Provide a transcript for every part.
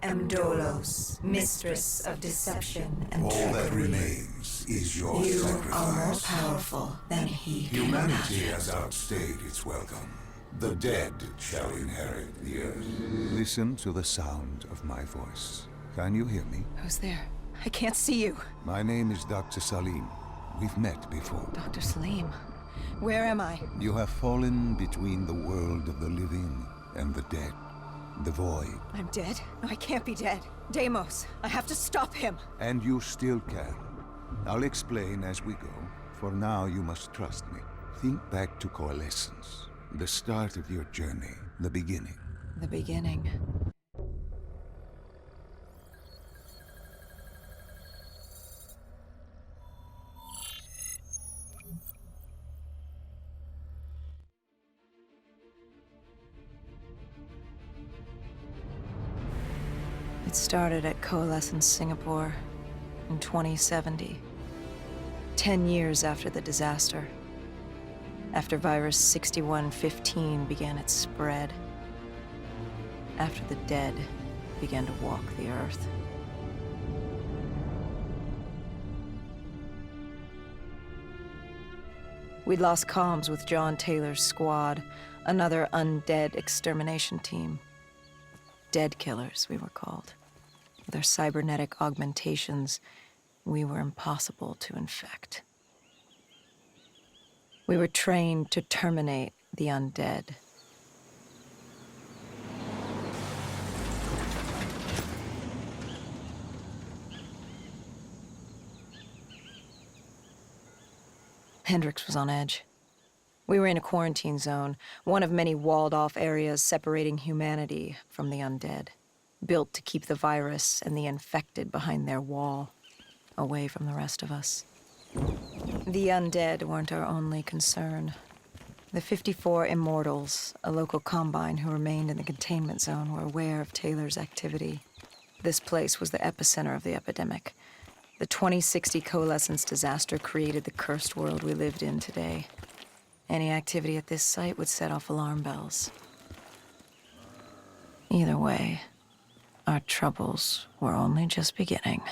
am Dolos, mistress of deception and All trickery. that remains is your You sacrifice. are more powerful than he can Humanity imagine. has outstayed its welcome. The dead shall inherit the earth. Listen to the sound of my voice. Can you hear me? Who's there? I can't see you. My name is Dr. Salim. We've met before. Dr. Salim. Where am I? You have fallen between the world of the living and the dead. The void. I'm dead? No, I can't be dead. Deimos, I have to stop him. And you still can. I'll explain as we go. For now, you must trust me. Think back to Coalescence. The start of your journey. The beginning. The beginning. It started at Coalescence Singapore in 2070. 10 years after the disaster. After virus 6115 began its spread. After the dead began to walk the earth. We'd lost comms with John Taylor's squad, another undead extermination team. Dead killers, we were called. With our cybernetic augmentations, we were impossible to infect. We were trained to terminate the undead. Hendricks was on edge. We were in a quarantine zone, one of many walled-off areas separating humanity from the undead, built to keep the virus and the infected behind their wall, away from the rest of us. The undead weren't our only concern. The 54 Immortals, a local combine who remained in the containment zone, were aware of Taylor's activity. This place was the epicenter of the epidemic. The 2060 Coalescence disaster created the cursed world we lived in today. Any activity at this site would set off alarm bells. Either way, our troubles were only just beginning.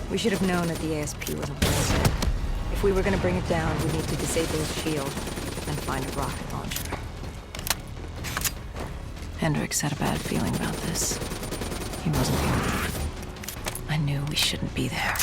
We should have known that the ASP wasn't built. If we were going to bring it down, we'd need to disable its shield and find a rocket launcher. Hendricks had a bad feeling about this. He wasn't the only one. I knew we shouldn't be there.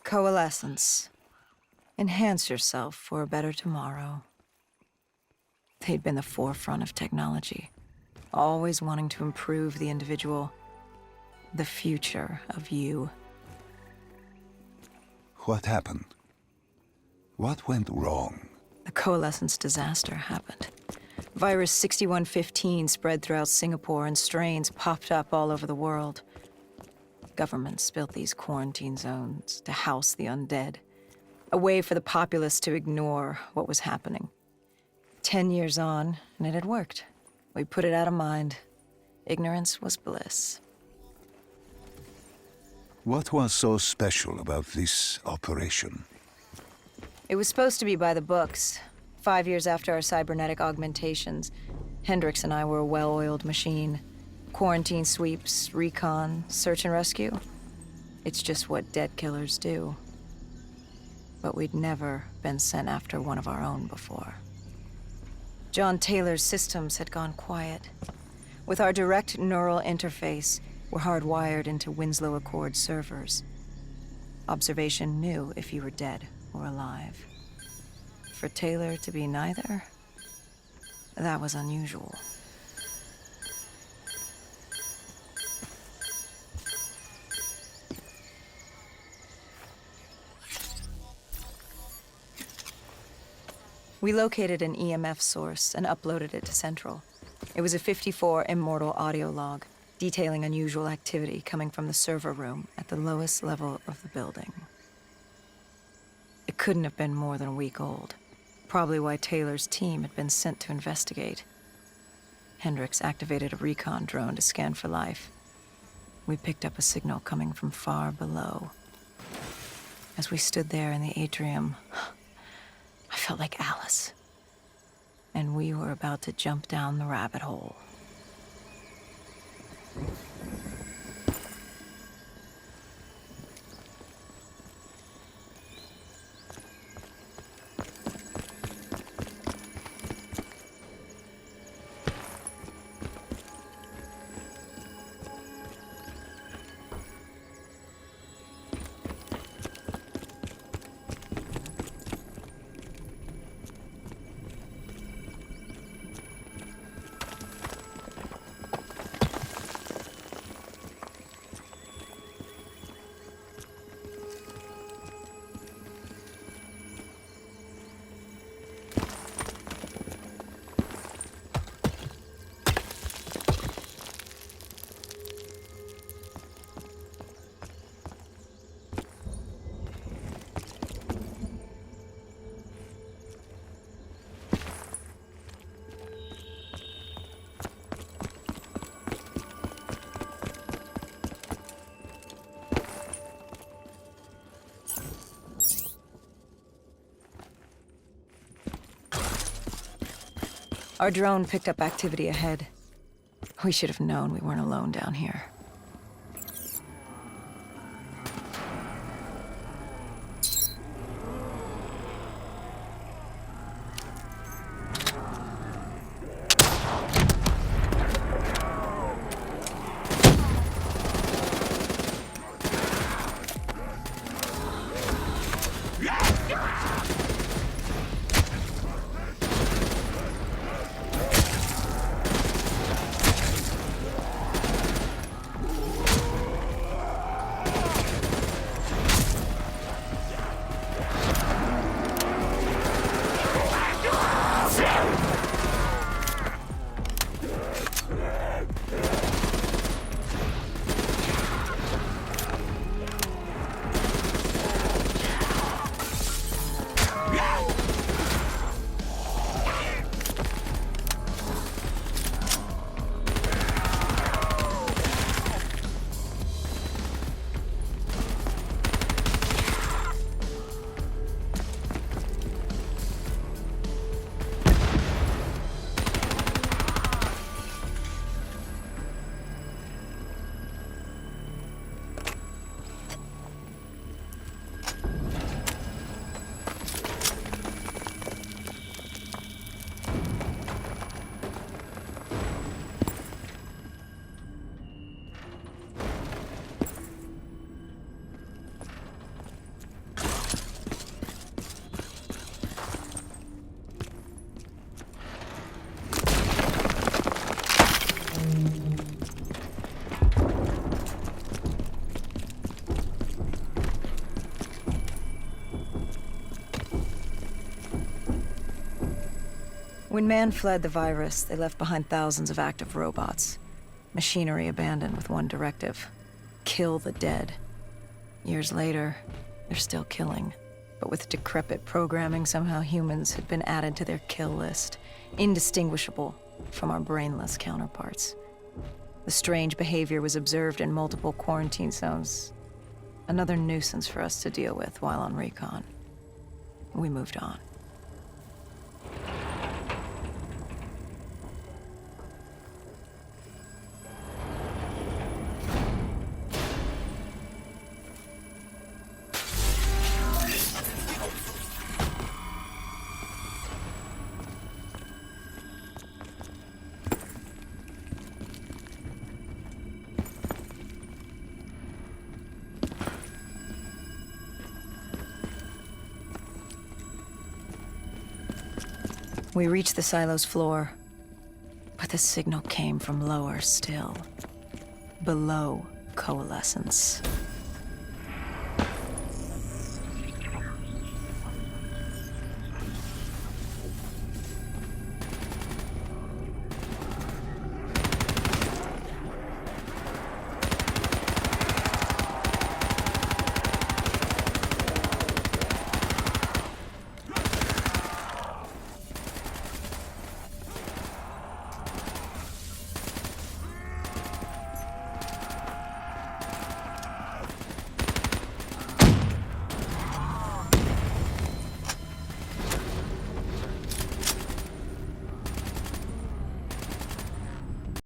Coalescence. Enhance yourself for a better tomorrow. They'd been the forefront of technology, always wanting to improve the individual, the future of you. What happened? What went wrong? The Coalescence disaster happened. Virus 6115 spread throughout Singapore and strains popped up all over the world. Governments built these quarantine zones to house the undead, a way for the populace to ignore what was happening. 10 years on, and it had worked. We put it out of mind. Ignorance was bliss. What was so special about this operation? It was supposed to be by the books. 5 years after our cybernetic augmentations, Hendricks and I were a well-oiled machine. Quarantine sweeps, recon, search and rescue. It's just what dead killers do. But we'd never been sent after one of our own before. John Taylor's systems had gone quiet. With our direct neural interface, we're hardwired into Winslow Accord servers. Observation knew if you were dead or alive. For Taylor to be neither, that was unusual. We located an EMF source and uploaded it to Central. It was a 54 immortal audio log, detailing unusual activity coming from the server room at the lowest level of the building. It couldn't have been more than a week old, probably why Taylor's team had been sent to investigate. Hendricks activated a recon drone to scan for life. We picked up a signal coming from far below. As we stood there in the atrium, I felt like Alice. And we were about to jump down the rabbit hole. Our drone picked up activity ahead. We should have known we weren't alone down here. When man fled the virus, they left behind thousands of active robots. Machinery abandoned with one directive: kill the dead. Years later, they're still killing. But with decrepit programming, somehow humans had been added to their kill list, indistinguishable from our brainless counterparts. The strange behavior was observed in multiple quarantine zones. Another nuisance for us to deal with while on recon. We moved on. We reached the silo's floor, but the signal came from lower still, below coalescence.